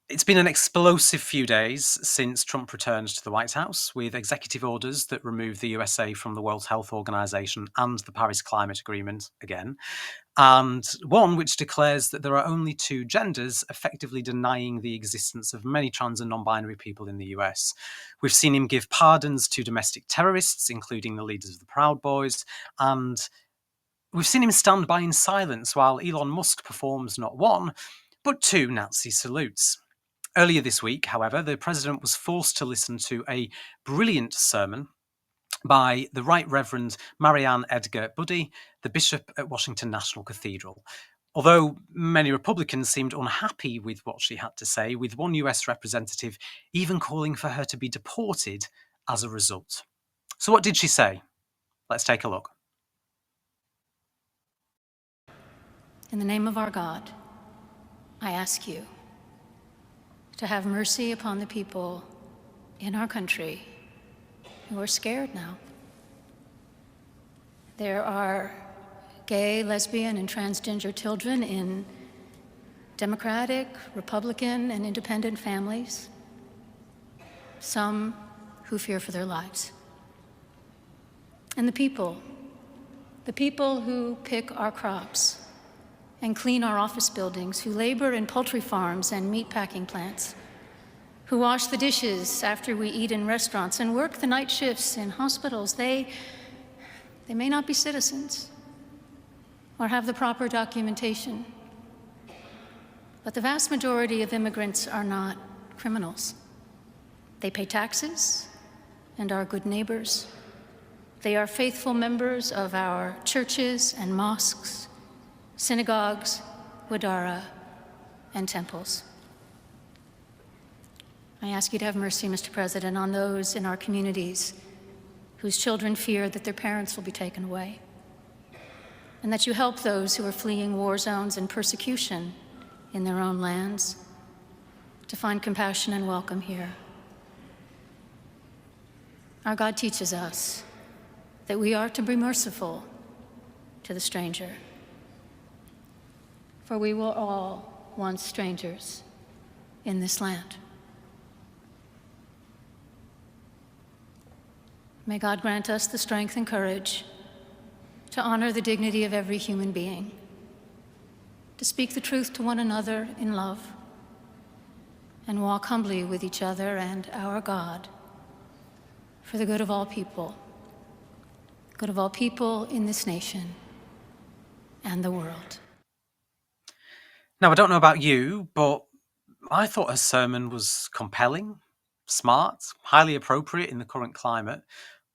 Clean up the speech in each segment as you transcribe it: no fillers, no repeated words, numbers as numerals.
It's been an explosive few days since Trump returned to the White House with executive orders that remove the USA from the World Health Organization and the Paris Climate Agreement again, and one which declares that there are only two genders, effectively denying the existence of many trans and non-binary people in the US. We've seen him give pardons to domestic terrorists, including the leaders of the Proud Boys, and we've seen him stand by in silence while Elon Musk performs not one, but two Nazi salutes. Earlier this week, however, the president was forced to listen to a brilliant sermon by the Right Reverend Marianne Edgar Budde, the bishop at Washington National Cathedral. Although many Republicans seemed unhappy with what she had to say, with one US representative even calling for her to be deported as a result. So what did she say? Let's take a look. In the name of our God, I ask you to have mercy upon the people in our country who are scared now. There are gay, lesbian, and transgender children in Democratic, Republican, and independent families, some who fear for their lives. And the people who pick our crops and clean our office buildings, who labor in poultry farms and meat packing plants, who wash the dishes after we eat in restaurants and work the night shifts in hospitals, they may not be citizens or have the proper documentation, but the vast majority of immigrants are not criminals. They pay taxes and are good neighbors. They are faithful members of our churches and mosques, synagogues, wadara, and temples. I ask you to have mercy, Mr. President, on those in our communities whose children fear that their parents will be taken away, and that you help those who are fleeing war zones and persecution in their own lands to find compassion and welcome here. Our God teaches us that we are to be merciful to the stranger, for we were all once strangers in this land. May God grant us the strength and courage to honor the dignity of every human being, to speak the truth to one another in love, and walk humbly with each other and our God for the good of all people in this nation and the world. Now, I don't know about you, but I thought her sermon was compelling, smart, highly appropriate in the current climate,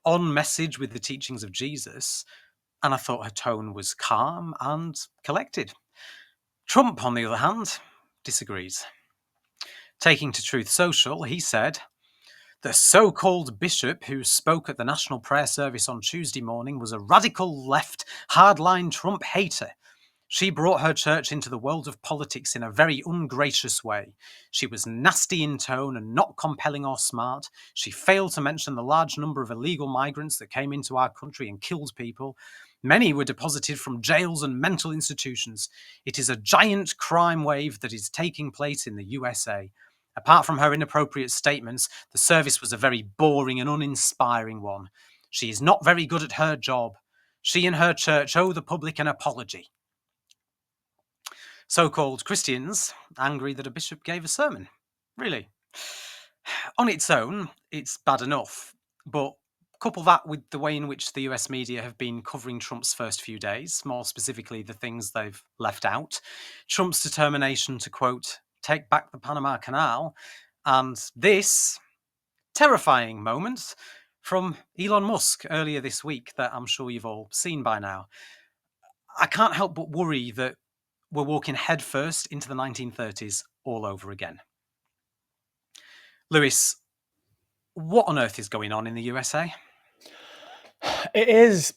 on message with the teachings of Jesus, and I thought her tone was calm and collected. Trump, on the other hand, disagrees. Taking to Truth Social, he said, "The so-called bishop who spoke at the National Prayer Service on Tuesday morning was a radical left, hardline Trump hater. She brought her church into the world of politics in a very ungracious way. She was nasty in tone and not compelling or smart. She failed to mention the large number of illegal migrants that came into our country and killed people. Many were deposited from jails and mental institutions. It is a giant crime wave that is taking place in the USA. Apart from her inappropriate statements, the service was a very boring and uninspiring one. She is not very good at her job. She and her church owe the public an apology." So-called Christians angry that a bishop gave a sermon. Really? On its own, it's bad enough, but couple that with the way in which the US media have been covering Trump's first few days, more specifically the things they've left out, Trump's determination to, quote, take back the Panama Canal, and this terrifying moment from Elon Musk earlier this week that I'm sure you've all seen by now. I can't help but worry that we're walking headfirst into the 1930s all over again. Lewis, what on earth is going on in the USA? It is,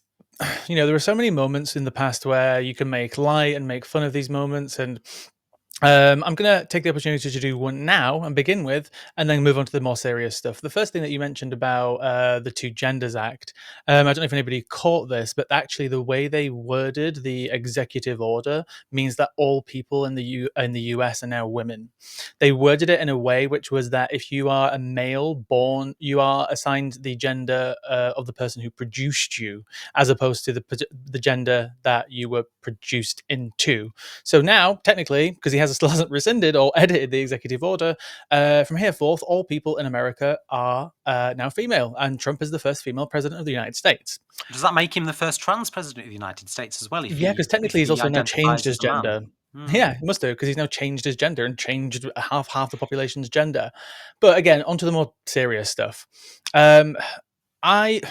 there are so many moments in the past where you can make light and make fun of these moments, and I'm going to take the opportunity to do one now and begin with, and then move on to the more serious stuff. The first thing that you mentioned about the Two Genders Act, I don't know if anybody caught this, but actually the way they worded the executive order means that all people in the US are now women. They worded it in a way which was that if you are a male born, you are assigned the gender of the person who produced you, as opposed to the gender that you were produced into. So now, technically, because he still hasn't rescinded or edited the executive order, from here forth, all people in America are now female, and Trump is the first female president of the United States. Does that make him the first trans president of the United States as well, Yeah, because if technically he's he also now changed identifies his as a man? gender. Hmm. Yeah, he must do because he's now changed his gender and changed half the population's gender. But again, onto the more serious stuff. Um, I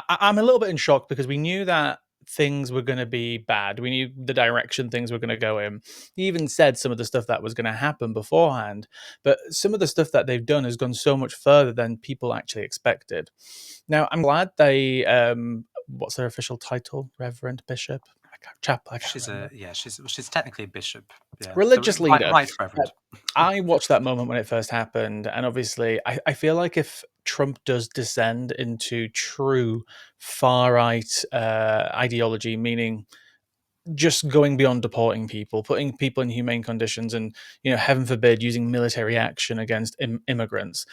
I'm a little bit in shock because we knew that things were going to be bad. We knew the direction things were going to go in. He even said some of the stuff that was going to happen beforehand. But some of the stuff that they've done has gone so much further than people actually expected. Now, I'm glad they, what's their official title? Reverend Bishop? I can't She's remember. she's technically a bishop. Yeah, Religious leader. right Uh, reverend. I watched that moment when it first happened, and obviously, I feel like if Trump does descend into true far right ideology, meaning just going beyond deporting people, putting people in humane conditions, and heaven forbid, using military action against immigrants.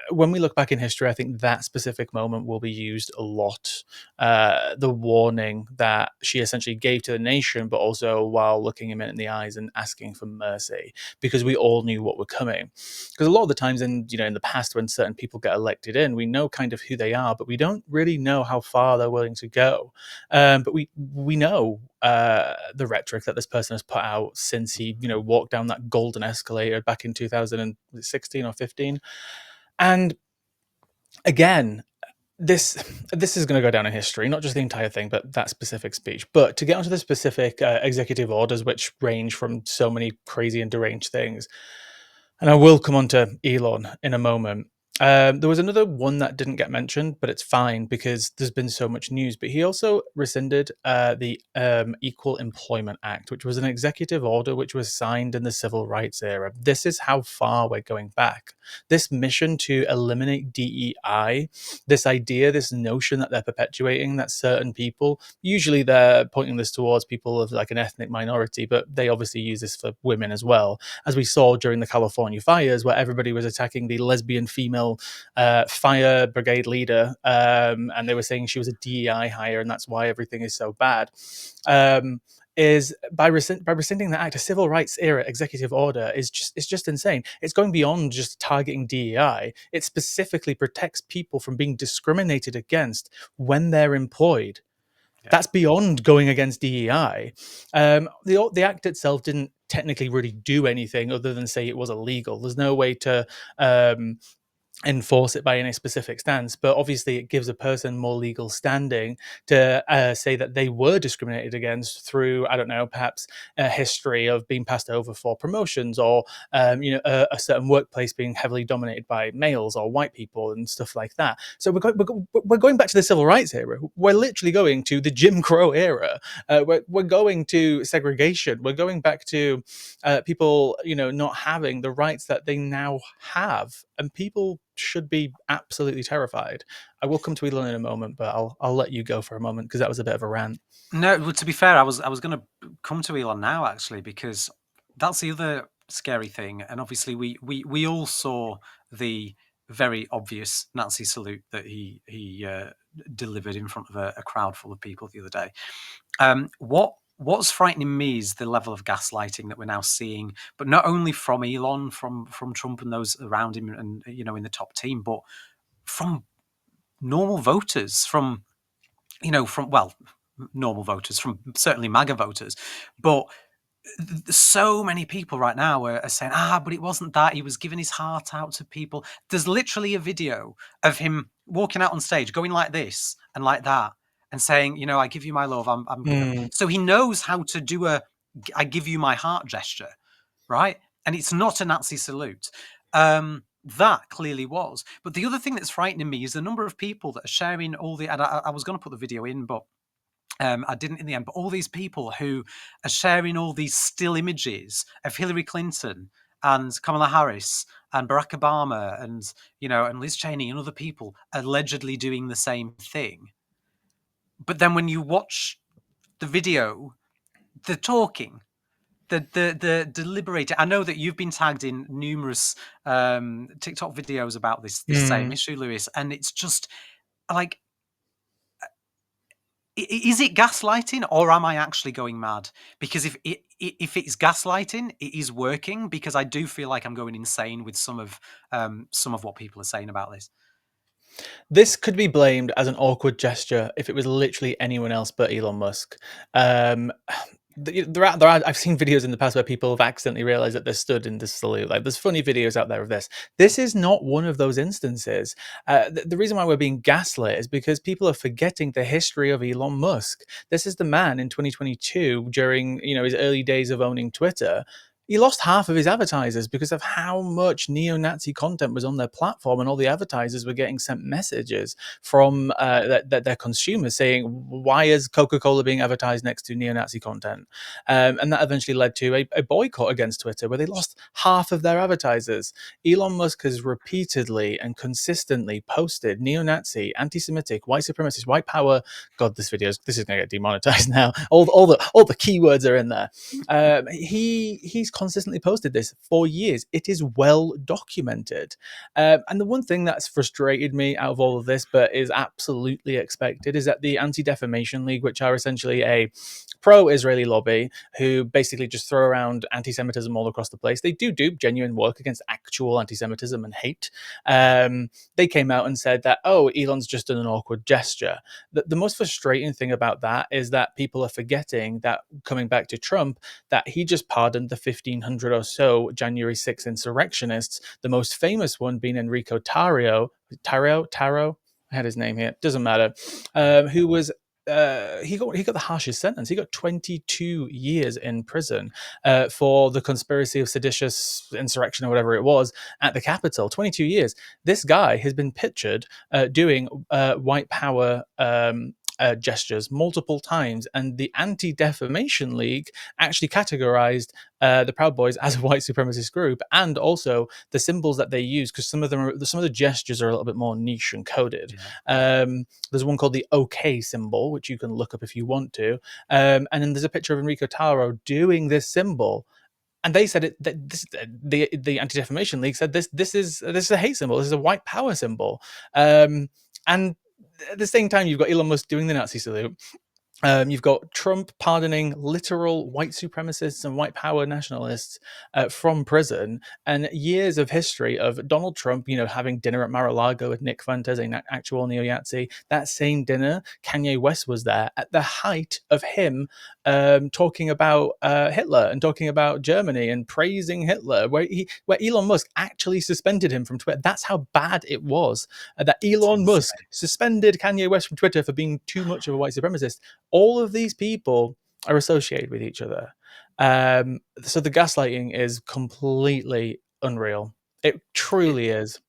When we look back in history, I think that specific moment will be used a lot. The warning that she essentially gave to the nation, but also while looking him in the eyes and asking for mercy, because we all knew what were coming. Because a lot of the times in the past, when certain people get elected in, we know kind of who they are, but we don't really know how far they're willing to go. But we know the rhetoric that this person has put out since he walked down that golden escalator back in 2016 or 15. And again, this is going to go down in history, not just the entire thing, but that specific speech. But to get onto the specific executive orders, which range from so many crazy and deranged things, and I will come on to Elon in a moment. There was another one that didn't get mentioned, but it's fine because there's been so much news. But he also rescinded the Equal Employment Act, which was an executive order which was signed in the civil rights era. This is how far we're going back. This mission to eliminate DEI, this idea, this notion that they're perpetuating, that certain people, usually they're pointing this towards people of like an ethnic minority, but they obviously use this for women as well, as we saw during the California fires, where everybody was attacking the lesbian female fire brigade leader, and they were saying she was a DEI hire, and that's why everything is so bad. Is by rescinding that act, a civil rights era executive order it's just insane. It's going beyond just targeting DEI. It specifically protects people from being discriminated against when they're employed. Yeah. That's beyond going against DEI. The act itself didn't technically really do anything other than say it was illegal. There's no way to enforce it by any specific stance, but obviously it gives a person more legal standing to say that they were discriminated against through, I don't know, perhaps a history of being passed over for promotions, or a certain workplace being heavily dominated by males or white people and stuff like that. So we're going back to the civil rights era. We're literally going to the Jim Crow era. We're going to segregation. We're going back to people not having the rights that they now have, and people should be absolutely terrified. I will come to Elon in a moment, but I'll let you go for a moment because that was a bit of a rant. No, well, to be fair, I was going to come to Elon now actually, because that's the other scary thing. And obviously, we all saw the very obvious Nazi salute that he delivered in front of a crowd full of people the other day. What's frightening me is the level of gaslighting that we're now seeing, but not only from Elon, from Trump and those around him, and in the top team, but from normal voters, from well, normal voters, from certainly MAGA voters, but so many people right now are saying, but it wasn't that. He was giving his heart out to people. There's literally a video of him walking out on stage, going like this and like that, and saying, I give you my love. So he knows how to do I give you my heart gesture, right? And it's not a Nazi salute. That clearly was. But the other thing that's frightening me is the number of people that are sharing all the. And I was going to put the video in, but I didn't in the end, but all these people who are sharing all these still images of Hillary Clinton and Kamala Harris and Barack Obama and, and Liz Cheney and other people allegedly doing the same thing. But then when you watch the video, they're talking. The deliberating. I know that you've been tagged in numerous TikTok videos about this same Mm. issue, Lewis, and it's just like, is it gaslighting or am I actually going mad? Because if it's gaslighting, it is working, because I do feel like I'm going insane with some of what people are saying about this. This could be blamed as an awkward gesture if it was literally anyone else but Elon Musk. Um, I've seen videos in the past where people have accidentally realized that they're stood in this salute. Like, there's funny videos out there of this. This is not one of those instances. The reason why we're being gaslit is because people are forgetting the history of Elon Musk. This is the man in 2022, during his early days of owning Twitter. He lost half of his advertisers because of how much neo-Nazi content was on their platform, and all the advertisers were getting sent messages from their consumers saying, "Why is Coca-Cola being advertised next to neo-Nazi content?" And that eventually led to a boycott against Twitter, where they lost half of their advertisers. Elon Musk has repeatedly and consistently posted neo-Nazi, anti-Semitic, white supremacist, white power. God, this is going to get demonetized now. All the keywords are in there. He's consistently posted this for years. It is well documented. And the one thing that's frustrated me out of all of this, but is absolutely expected, is that the Anti-Defamation League, which are essentially a pro-Israeli lobby who basically just throw around anti-Semitism all across the place. They do genuine work against actual anti-Semitism and hate. They came out and said that, oh, Elon's just done an awkward gesture. The most frustrating thing about that is that people are forgetting that, coming back to Trump, that he just pardoned the 1,500 or so January 6th insurrectionists, the most famous one being Enrico Taro. I had his name here. Doesn't matter. Who was he got the harshest sentence. He got 22 years in prison for the conspiracy of seditious insurrection or whatever it was at the Capitol. 22 years. This guy has been pictured doing white power gestures multiple times, and the Anti-Defamation League actually categorized the Proud Boys as a white supremacist group, and also the symbols that they use, because some of the gestures are a little bit more niche and coded. Yeah. There's one called the OK symbol, which you can look up if you want to, and then there's a picture of Enrico Taro doing this symbol. And they said the Anti-Defamation League said this is a hate symbol. This is a white power symbol. And at the same time, you've got Elon Musk doing the Nazi salute. You've got Trump pardoning literal white supremacists and white power nationalists from prison, and years of history of Donald Trump, having dinner at Mar-a-Lago with Nick Fuentes, an actual neo-Nazi. That same dinner, Kanye West was there at the height of him talking about Hitler and talking about Germany and praising Hitler, where Elon Musk actually suspended him from Twitter. That's how bad it was. That Elon Musk suspended Kanye West from Twitter for being too much of a white supremacist. All of these people are associated with each other. So the gaslighting is completely unreal. It truly is.